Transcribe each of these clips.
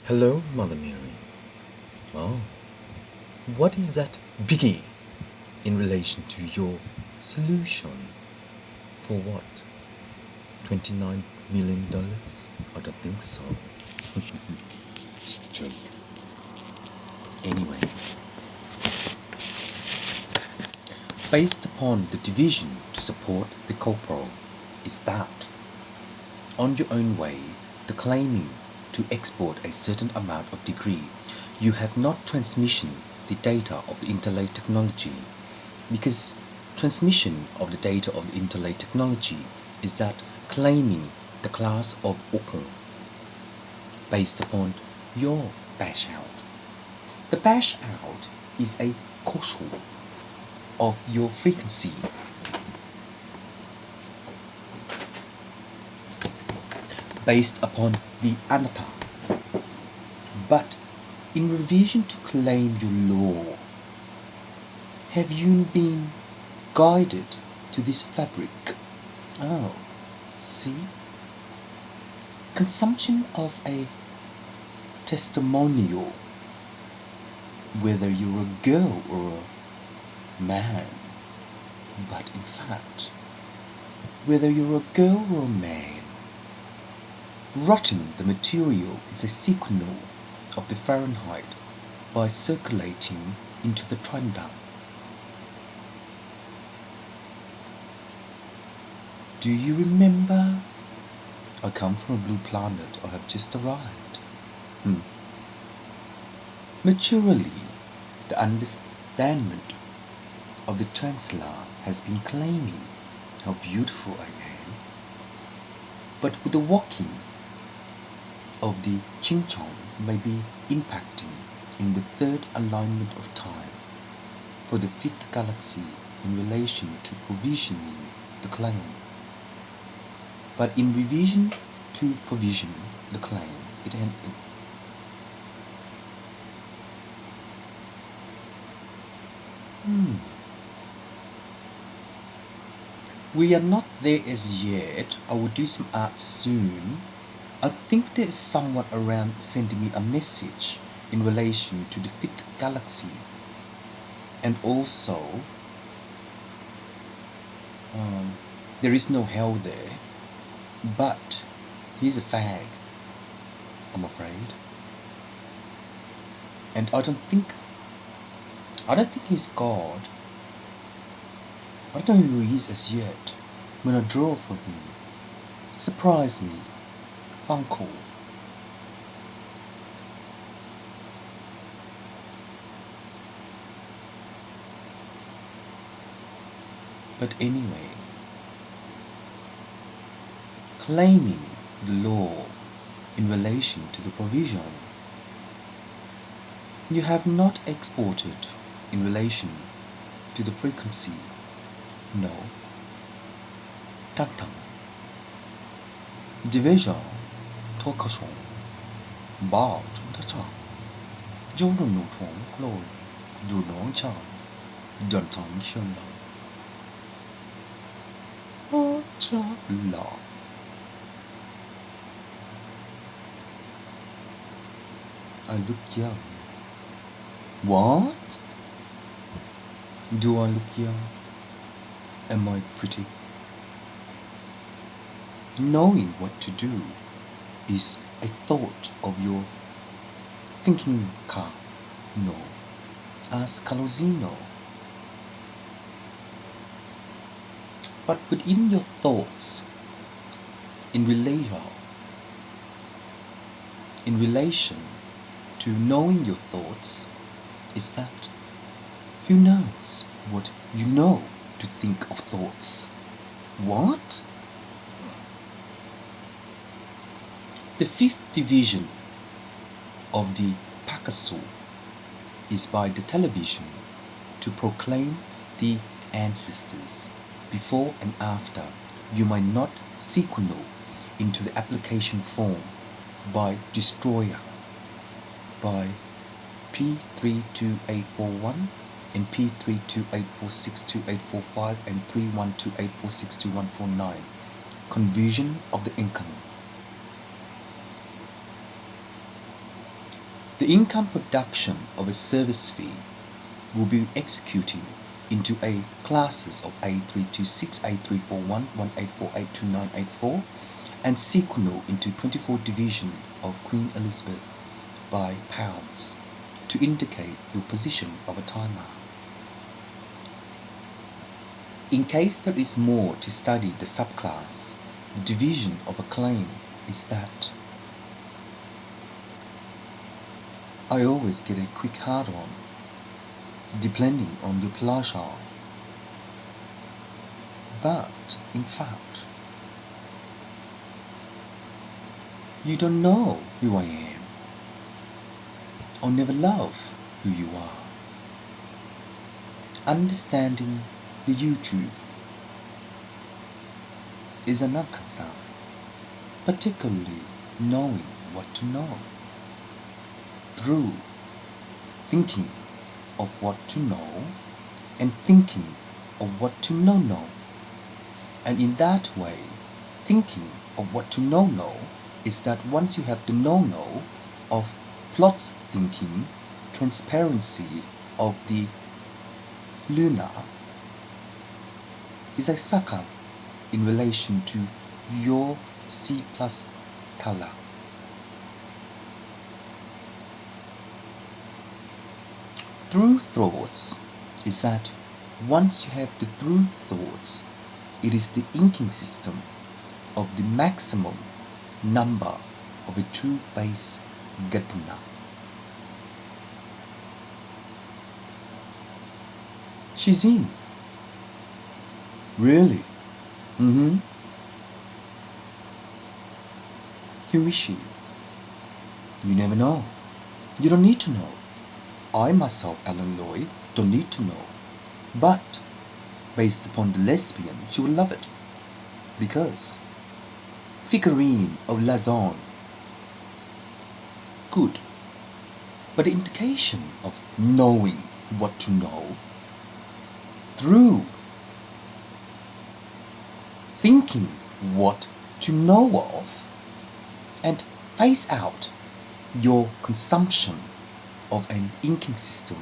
Hello, Mother Mary. Oh, what is that biggie in relation to your solution? For what? $29 million? I don't think so. Just a joke. Anyway, based upon the division to support the corporal is that, on your own way, the claiming to export a certain amount of degree, you have not transmission the data of the interlay technology, because transmission of the data of the interlay technology is that claiming the class of okun based upon your bash out. The bash out is a koshou of your frequency based upon the anatta. But in revision to claim your law, have you been guided to this fabric? Oh, see? Consumption of a testimonial, whether you're a girl or a man, but in fact, whether you're a girl or a man, rotting the material is a signal of the Fahrenheit by circulating into the trendam. Do you remember? I come from a blue planet. I have just arrived. Maturely, the understanding of the Chancellor has been claiming how beautiful I am. But with the walking of the Ching-Chong may be impacting in the third alignment of time for the fifth galaxy in relation to provisioning the claim. But in revision to provision the claim, it ended. We are not there as yet. I will do some art soon. I think there is someone around sending me a message in relation to the fifth galaxy. And also, there is no hell there. But he's a fag, I'm afraid. And I don't think he's God. I don't know who he is as yet. When I draw for him, surprise me, fun cool. But anyway, claiming the law in relation to the provision, you have not exported in relation to the frequency. No. Tantang. Division. Tokashon. Bao. Tacha. Jordan no tong. Lord. Dunong chan. Duntang shun. Oh, cha la. I look young. What? Do I look young? Am I pretty? Knowing what to do is a thought of your thinking ka. No. As Calosino. But within your thoughts, in relation to knowing your thoughts, is that who knows what you know to think of thoughts? What? The fifth division of the Picasso is by the television to proclaim the ancestors. Before and after, you might not sequenal into the application form by destroyer by P328441 and P32846285 and 3128462149. Conversion of the income. The income production of a service fee will be executed into a classes of A326, A341, 18482984 and sequential into 24 division of Queen Elizabeth by pounds to indicate your position of a timer. In case there is more to study the subclass, the division of a claim is that I always get a quick hard-on, depending on your pleasure. But, in fact, you don't know who I am, or never love who you are. Understanding the YouTube is another concern, particularly knowing what to know. Through thinking of what to know and thinking of what to know. And in that way, thinking of what to know is that once you have the know of plot thinking, transparency of the lunar is a sucker in relation to your C plus color. Through thoughts is that once you have the through thoughts, it is the inking system of the maximum number of a two base gatna. She's in. Really? Who is she? You never know. You don't need to know. I myself, Alan Lloyd, don't need to know. But, based upon the lesbian, she will love it. Because, figurine of Lazon, good. But the indication of knowing what to know through thinking what to know of and phase out your consumption of an inking system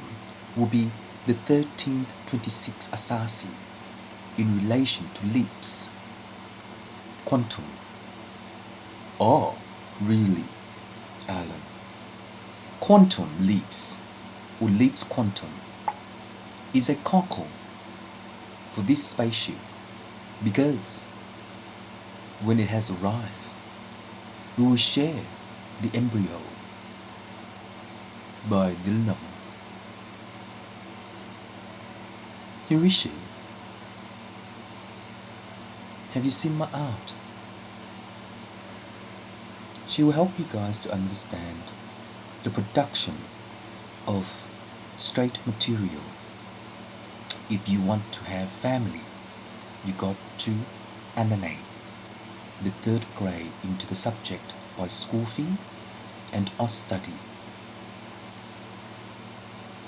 will be the 1326 Asasi in relation to leaps. Quantum. Oh, really, Alan? Quantum leaps, or leaps quantum, is a cockle for this spaceship because when it has arrived, we will share the embryo by Dilnam. Who is she? Have you seen my art? She will help you guys to understand the production of straight material. If you want to have family, you got to annonate the third grade into the subject by school fee and us study,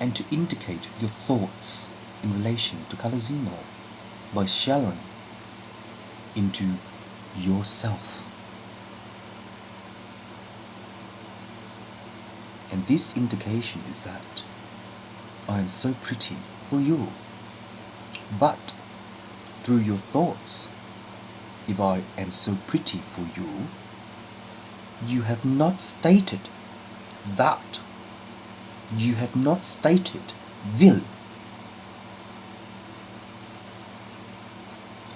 and to indicate your thoughts in relation to Calazino by sharing into yourself. And this indication is that I am so pretty for you, but through your thoughts, if I am so pretty for you, you have not stated that. You have not stated will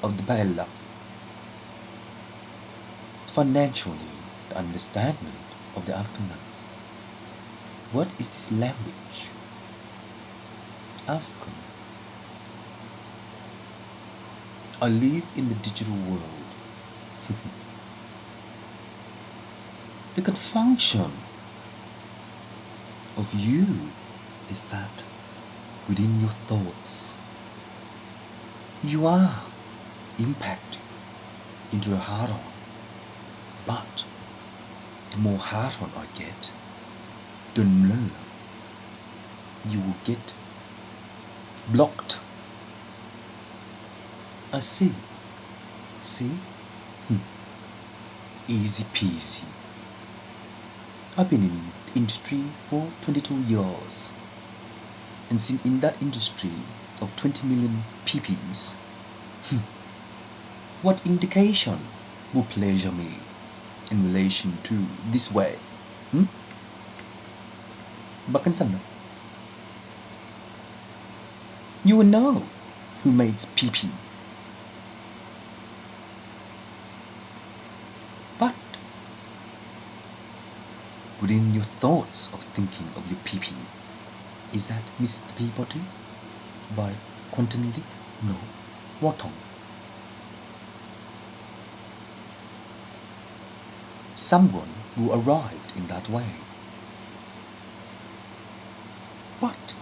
of the Bella. Financially, the understanding of the Arcana. What is this language? Ask them. I live in the digital world. The confunction of you is that within your thoughts, you are impacted into a hard-on. But the more hard-on I get, the more you will get blocked. I see. See? Easy peasy. I've been in industry for 22 years. And since in that industry of 20 million PPs, what indication would pleasure me in relation to this way? Bakın sana. You will know who makes PP. But within your thoughts of thinking of your PP, is that Mr. Peabody by Quantum Leap? No. Wharton. Someone who arrived in that way. But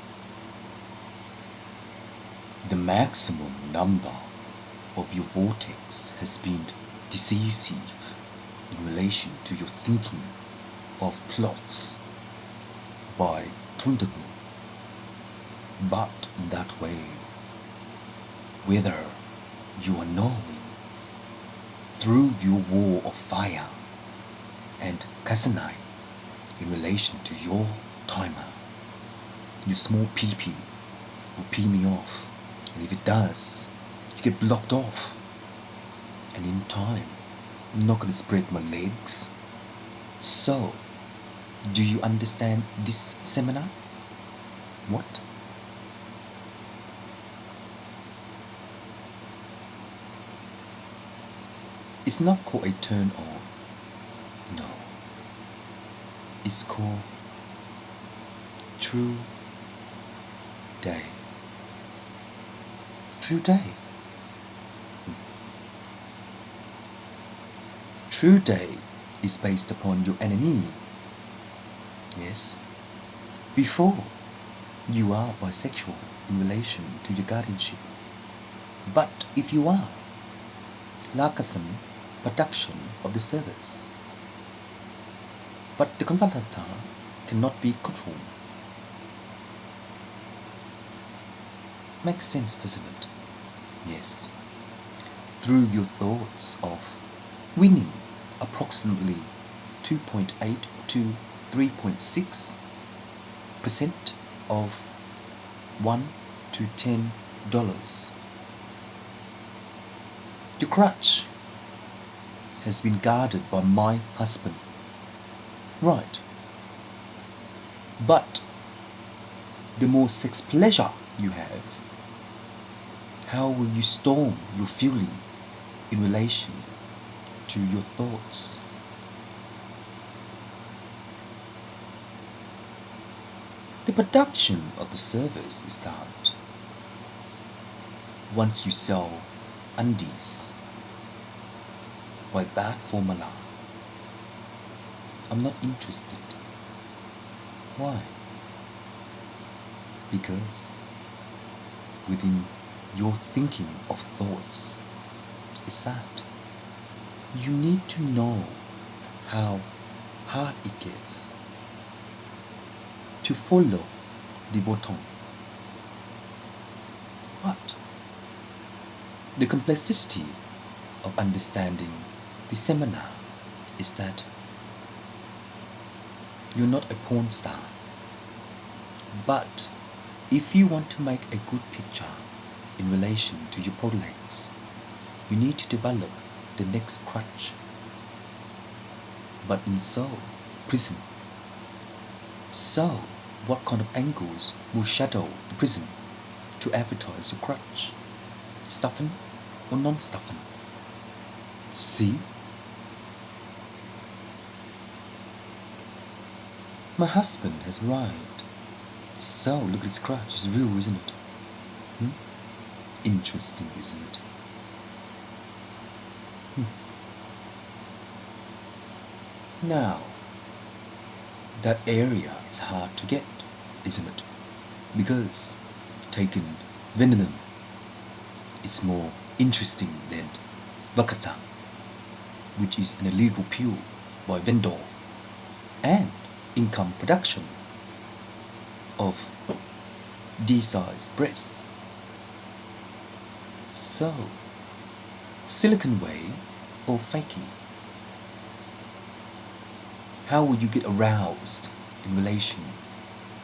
the maximum number of your vortex has been decisive in relation to your thinking of plots by Trundagu. But in that way, whether you are knowing through your war of fire and Kasanai in relation to your timer, your small PP will pee me off, and if it does, you get blocked off, and in time, I'm not going to spread my legs. So, do you understand this seminar? What? It's not called a turn on. No. It's called True Day. True Day. True Day is based upon your enemy. Yes. Before, you are bisexual in relation to your guardianship. But if you are, Lakasan production of the service. But the confrontator cannot be controlled. Makes sense, doesn't it? Yes. Through your thoughts of winning approximately 2.8 to 3.6% of $1 to $10. Your crutch has been guarded by my husband. Right. But the more sex pleasure you have, how will you storm your feeling in relation to your thoughts? The production of the service is that once you sell undies by that formula, I'm not interested. Why? Because within your thinking of thoughts is that you need to know how hard it gets to follow the bottom. But the complexity of understanding the seminar is that you're not a porn star. But if you want to make a good picture in relation to your legs, you need to develop the next crutch. But in Seoul, prison. So, what kind of angles will shadow the prison to advertise your crutch? Stuffing or non-stuffing? See? My husband has arrived. So, look at his crutch. It's real, isn't it? Interesting, isn't it? Now, that area is hard to get, isn't it? Because taken venom, it's more interesting than bakata, which is an illegal pill by vendor, and income production of D-size breasts. So, silicon way or fakey? How will you get aroused in relation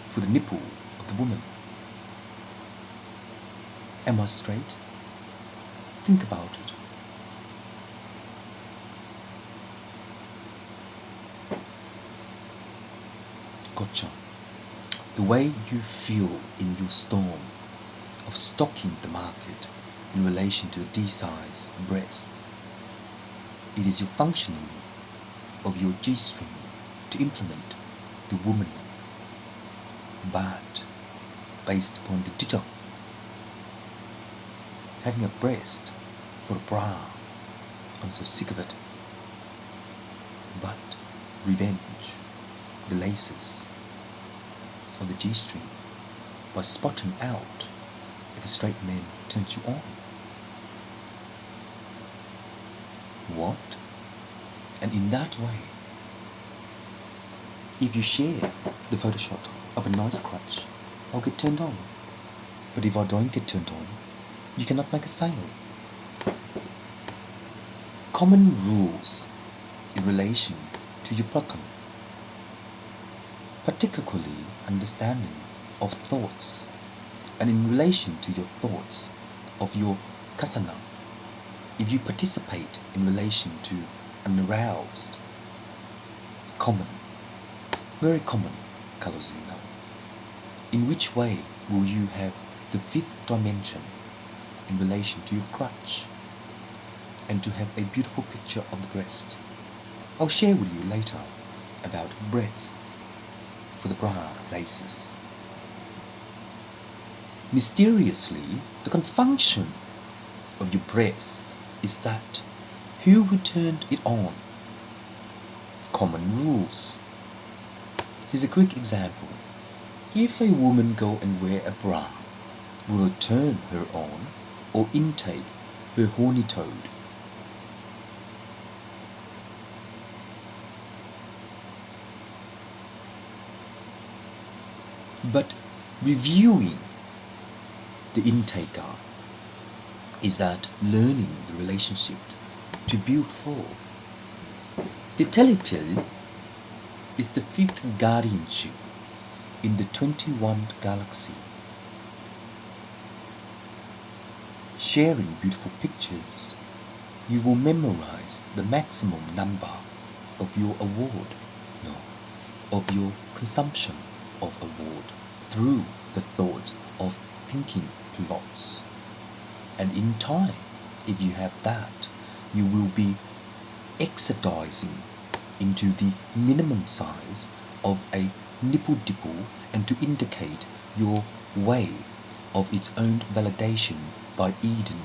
for the nipple of the woman. Am I straight? Think about it. Gotcha. The way you feel in your storm of stocking the market in relation to the D-size breasts. It is your functioning of your G-string to implement the woman, but based upon the ditto. Having a breast for a bra, I'm so sick of it. But revenge the laces of the G-string by spotting out if a straight man turns you on. What? And in that way, if you share the Photoshop of a nice crotch, I'll get turned on. But if I don't get turned on, you cannot make a sale. Common rules in relation to your program, particularly understanding of thoughts, and in relation to your thoughts of your katana, if you participate in relation to an aroused, common, very common Kalozina, in which way will you have the fifth dimension in relation to your crutch and to have a beautiful picture of the breast? I'll share with you later about breasts for the bra laces. Mysteriously, the confunction of your breast is that who will turn it on? Common rules. Here's a quick example. If a woman go and wear a bra, will it turn her on or intake her horny toad? But reviewing the intaker is that learning the relationship to build for. The telltale is the fifth guardianship in the 21 galaxy. Sharing beautiful pictures, you will memorize the maximum number of your award, of your consumption of award through the thoughts of thinking plots. And in time, if you have that, you will be exercising into the minimum size of a nipple dipple and to indicate your way of its own validation by Eden,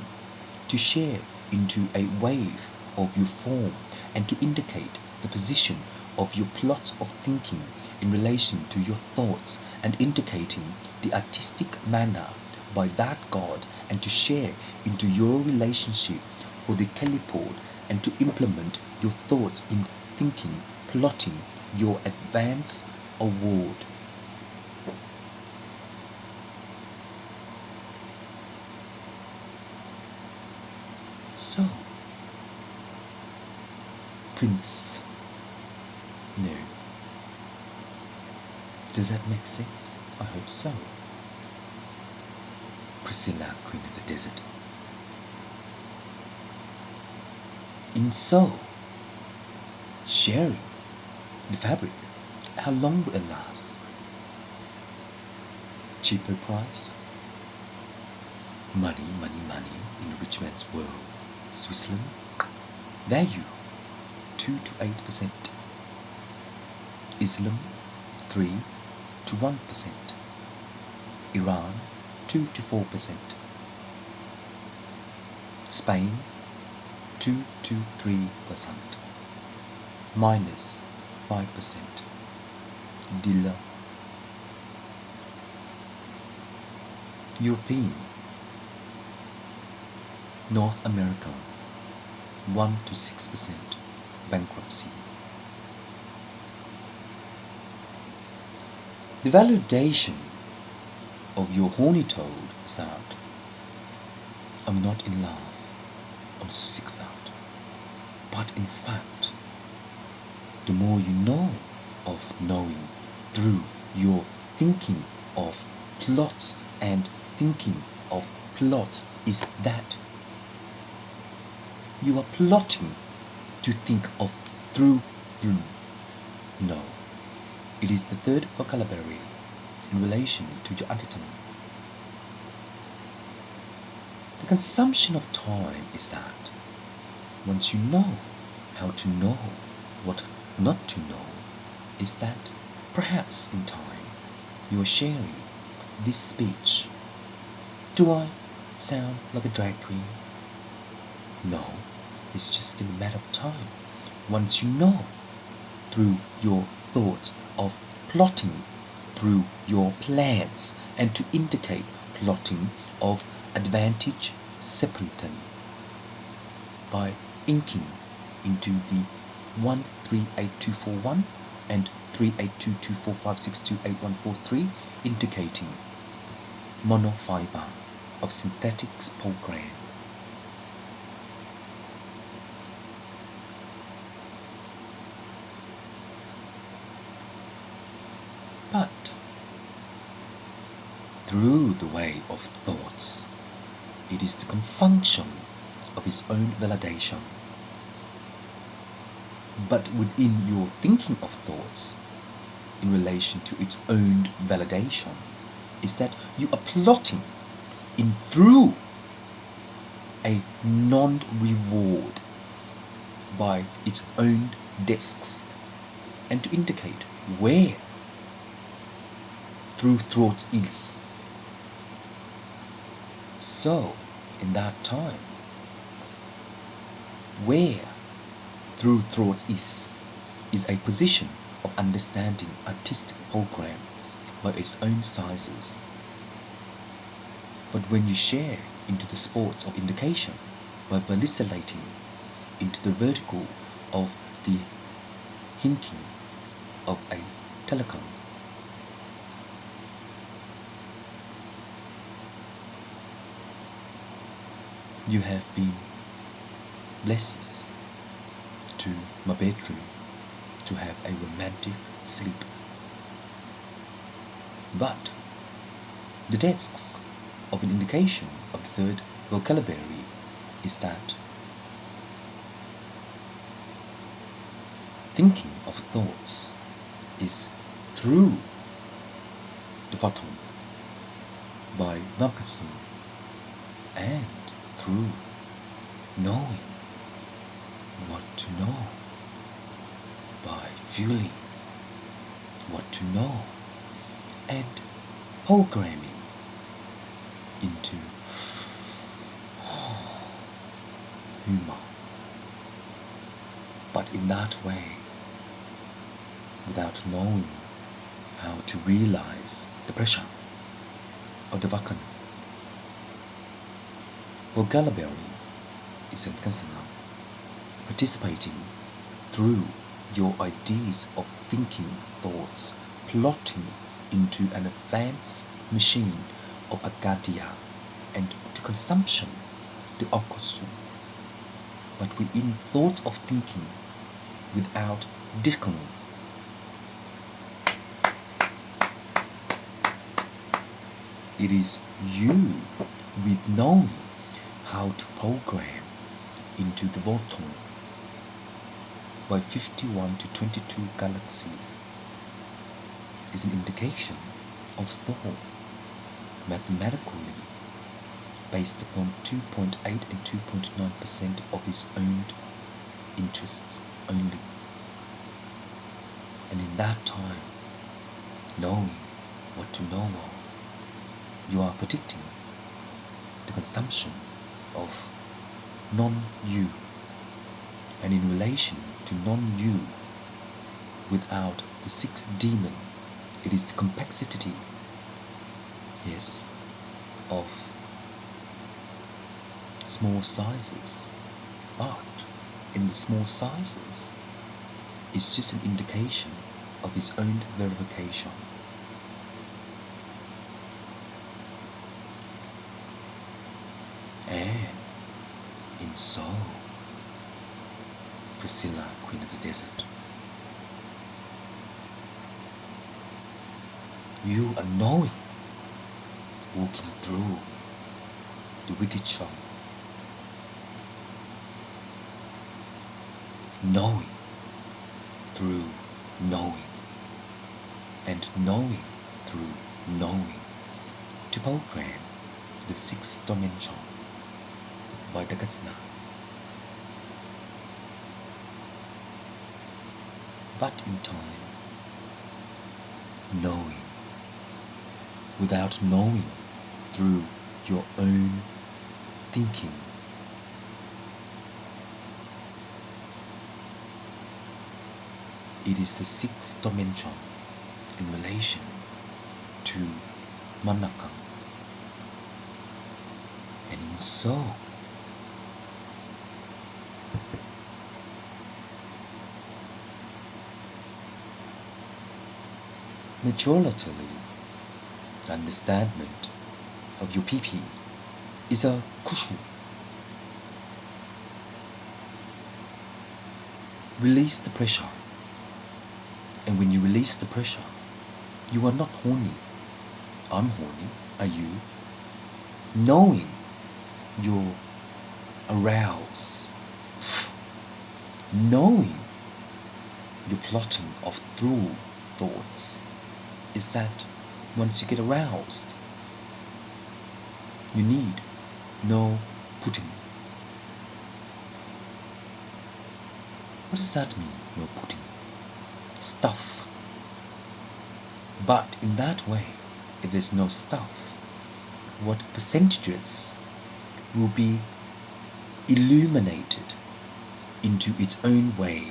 to share into a wave of your form and to indicate the position of your plots of thinking in relation to your thoughts and indicating the artistic manner by that God and to share into your relationship for the teleport and to implement your thoughts in thinking, plotting your advance award. So, Prince, no. Does that make sense? I hope so. Priscilla, Queen of the Desert. In so, sharing the fabric, how long will it last? Cheaper price? Money, money, money in the rich man's world. Switzerland, value 2 to 8%. Islam, 3 to 1%. Iran, 2 to 4%. Spain, 2 to 3%. Minus 5%. Dealer. European, North America, 1 to 6% bankruptcy. The validation of your horny toad is that I'm not in love. I'm so sick of that. But in fact, the more you know of knowing through your thinking of plots and thinking of plots is that you are plotting to think of through. No, it is the third vocabulary in relation to your antitonym. The consumption of time is that once you know how to know what not to know, is that perhaps in time you are sharing this speech. Do I sound like a drag queen? No, it's just in a matter of time. Once you know through your thoughts of plotting through your plans and to indicate plotting of advantage serpentin by inking into the 138241 and 382245628143 indicating monofiber of synthetics program. But through the way of thoughts, it is the confunction of its own validation. But within your thinking of thoughts, in relation to its own validation, is that you are plotting in through a non-reward by its own desks, and to indicate where through thoughts is. So, in that time, where through thought is a position of understanding artistic program by its own sizes. But when you share into the sports of indication by vacillating into the vertical of the hinking of a telecom, you have been blessed to my bedroom to have a romantic sleep. But the desks of an indication of the third vocabulary is that thinking of thoughts is through the bottom by Marcusson and through knowing what to know by feeling what to know and programming into humor. But in that way, without knowing how to realize the pressure of the vacuum, vocabulary isn't consonant, participating through your ideas of thinking thoughts, plotting into an advanced machine of Agadia and to consumption, the Okosu, but within thoughts of thinking without discon. It is you with knowing how to program into the Volton by 51 to 22 galaxy is an indication of thought mathematically based upon 2.8 and 2.9% of his own interests only. And in that time, knowing what to know of, you are predicting the consumption of non-you, and in relation to non-you, without the sixth demon, it is the complexity, yes, of small sizes. But in the small sizes, it's just an indication of its own verification. And in soul, Priscilla, Queen of the Desert, You are knowing, walking through the wicked show, knowing through knowing, and knowing through knowing, to program the sixth dimension by the Gatsna. But in time, knowing without knowing through your own thinking, it is the sixth dimension in relation to Manakam. And in so, majority understanding of your PP is a kushu. Release the pressure. And when you release the pressure, you are not horny. I'm horny. Are you? Knowing your arouse, knowing your plotting of through thoughts, is that once you get aroused, you need no pudding. What does that mean, no pudding? Stuff. But in that way, if there's no stuff, what percentages will be illuminated into its own way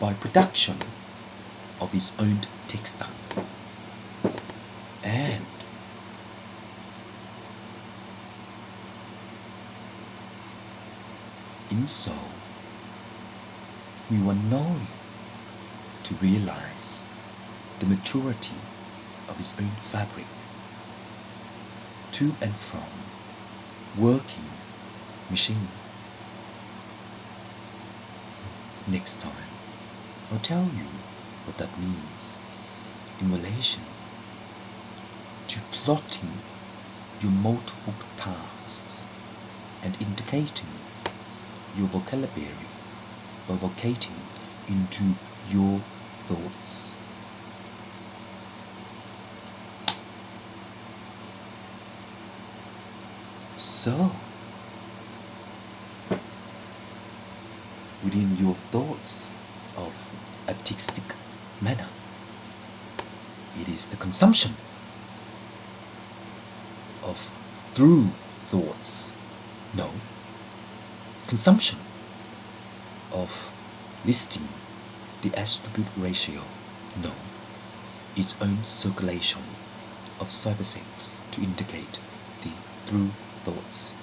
by production of its own textile. And in so, you are knowing to realize the maturity of its own fabric, to and from working machine. Next time, I'll tell you what that means in relation to plotting your multiple tasks and indicating your vocabulary by vocating into your thoughts. So, within your thoughts of artistic manner, it is the consumption of through thoughts. No, consumption of listing the attribute ratio. No, its own circulation of cybersex to indicate the through thoughts.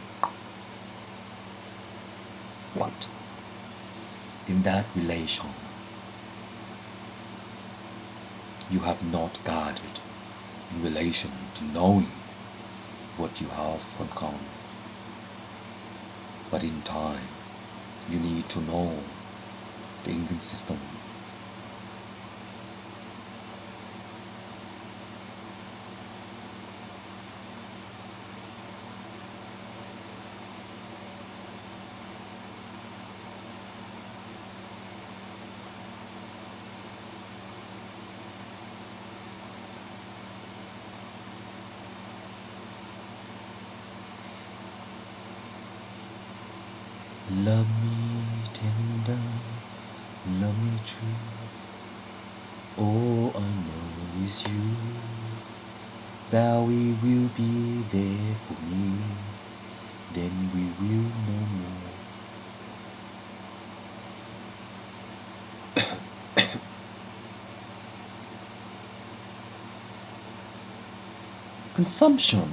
But in that relation, you have not guarded in relation to knowing what you have on common. But in time, you need to know the inconsistent. Love me tender, love me true. All I know is you. Thou will be there for me, then we will no more. Consumption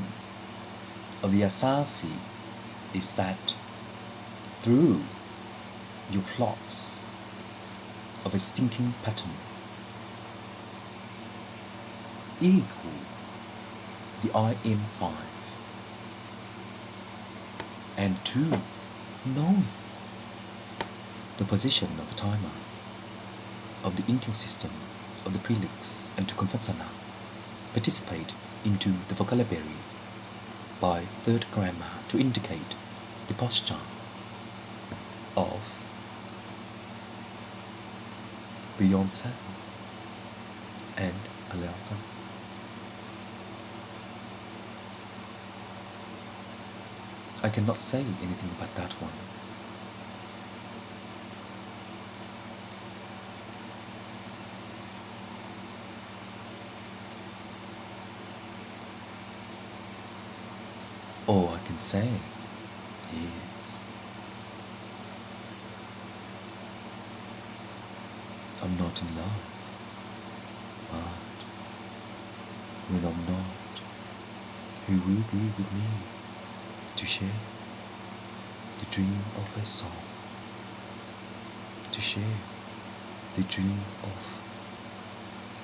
of the asasi is that through your plots of a stinking pattern equal the mm5 and 2 knowing the position of the timer of the inking system of the prelix and to confessana participate into the vocabulary by third grammar to indicate the posture of beyond sound and allow them. I cannot say anything about that one. All I can say is I'm not in love, but when I'm not, who will be with me to share the dream of a song, to share the dream of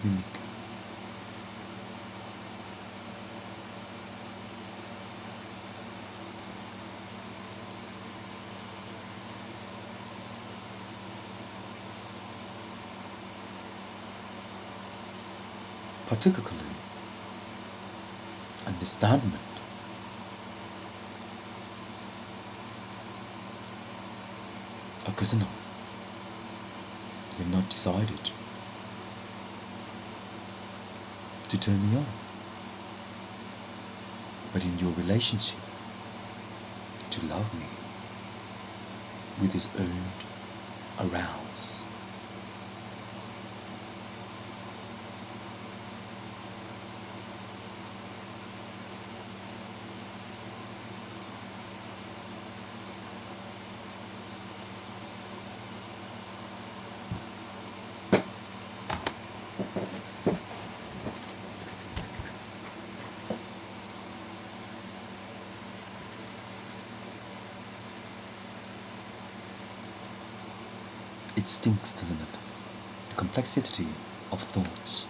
mimic. Particularly understandment occasional. You're not decided to turn me on, but in your relationship to love me with his earned arouse. It stinks, doesn't it? The complexity of thoughts.